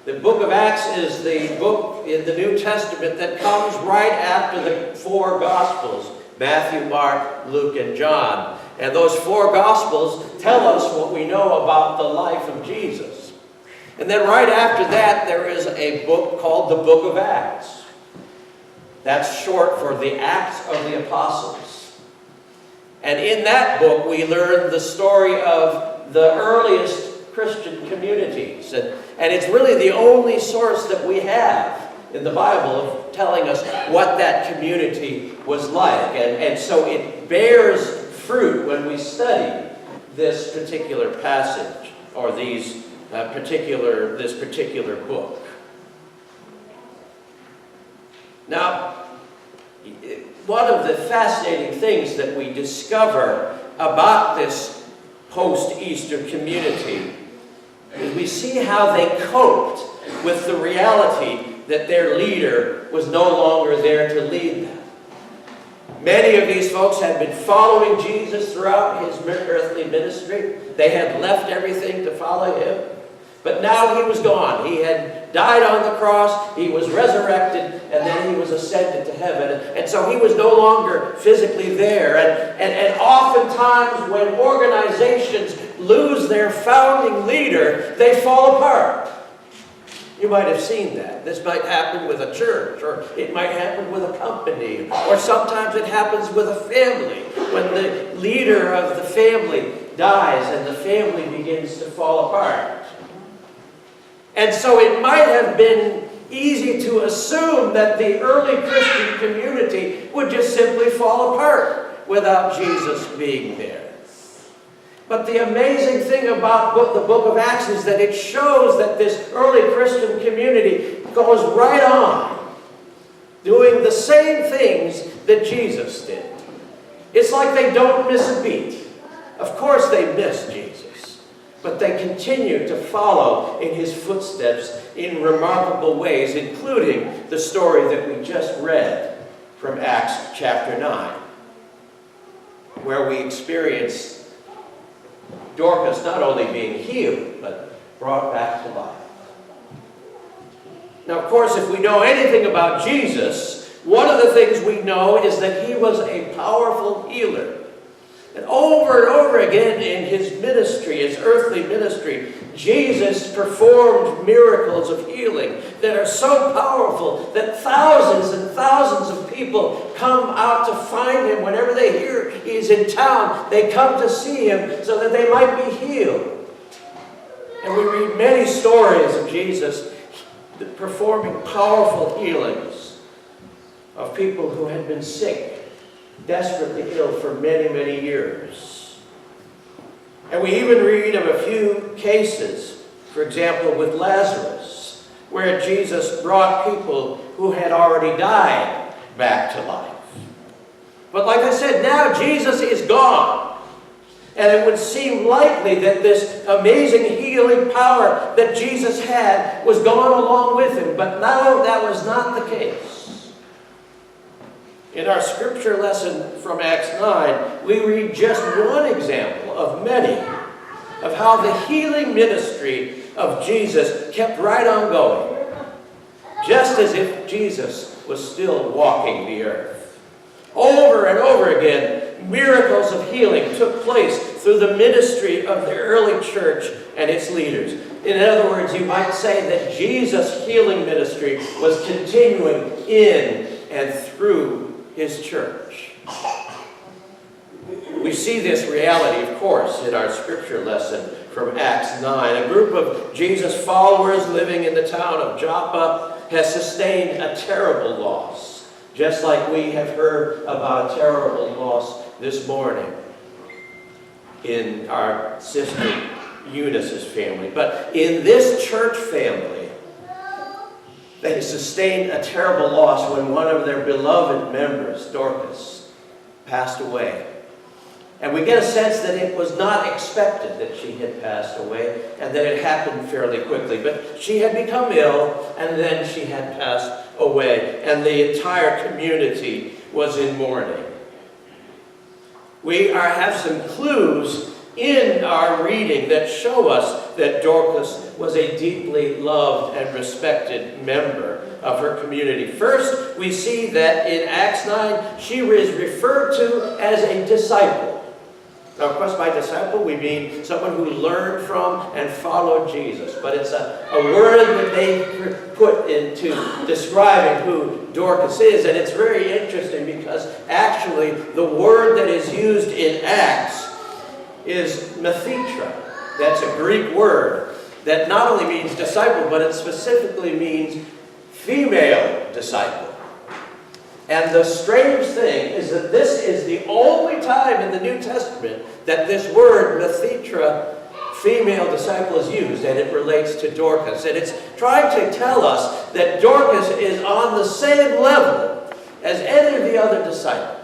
The book of Acts is the book in the New Testament that comes right after the four Gospels, Matthew, Mark, Luke, and John. And those four Gospels tell us what we know about the life of Jesus. And then right after that, there is a book called the Book of Acts. That's short for the Acts of the Apostles. And in that book, we learn the story of the earliest Christian communities. And it's really the only source that we have in the Bible of telling us what that community was like. And so it bears fruit when we study this particular passage or this particular book. Now, one of the fascinating things that we discover about this post-Easter community is we see how they coped with the reality that their leader was no longer there to lead them. Many of these folks had been following Jesus throughout his earthly ministry. They had left everything to follow him. But now he was gone. He had died on the cross, he was resurrected, and then he was ascended to heaven. And so he was no longer physically there. And oftentimes when organizations lose their founding leader, they fall apart. You might have seen that. This might happen with a church, or it might happen with a company, or sometimes it happens with a family. When the leader of the family dies and the family begins to fall apart. And so it might have been easy to assume that the early Christian community would just simply fall apart without Jesus being there. But the amazing thing about the book of Acts is that it shows that this early Christian community goes right on doing the same things that Jesus did. It's like they don't miss a beat. Of course they miss Jesus, but they continue to follow in his footsteps in remarkable ways, including the story that we just read from Acts chapter 9, where we experience Dorcas not only being healed, but brought back to life. Now, of course, if we know anything about Jesus, one of the things we know is that he was a powerful healer. And over again in his ministry, his earthly ministry, Jesus performed miracles of healing that are so powerful that thousands and thousands of people come out to find him. Whenever they hear he's in town, they come to see him so that they might be healed. And we read many stories of Jesus performing powerful healings of people who had been sick, desperately ill for many, many years. And we even read of a few cases, for example, with Lazarus, where Jesus brought people who had already died back to life. But like I said, now Jesus is gone. And it would seem likely that this amazing healing power that Jesus had was gone along with him. But no, that was not the case. In our scripture lesson from Acts 9, we read just one example of many of how the healing ministry of Jesus kept right on going, just as if Jesus was still walking the earth. Over and over again, miracles of healing took place through the ministry of the early church and its leaders. In other words, you might say that Jesus' healing ministry was continuing in and through his church. We see this reality, of course, in our scripture lesson from Acts 9. A group of Jesus' followers living in the town of Joppa has sustained a terrible loss, just like we have heard about a terrible loss this morning in our sister Eunice's family. But in this church family, they sustained a terrible loss when one of their beloved members, Dorcas, passed away. And we get a sense that it was not expected that she had passed away and that it happened fairly quickly. But she had become ill and then she had passed away. And the entire community was in mourning. We have some clues in our reading that show us that Dorcas was a deeply loved and respected member of her community. First, we see that in Acts 9, she is referred to as a disciple. Now, of course, by disciple, we mean someone who learned from and followed Jesus. But it's a word that they put into describing who Dorcas is. And it's very interesting because actually the word that is used in Acts is methetra. That's a Greek word that not only means disciple, but it specifically means female disciple. And the strange thing is that this is the only time in the New Testament that this word, methetra, female disciple, is used, and it relates to Dorcas. And it's trying to tell us that Dorcas is on the same level as any of the other disciples.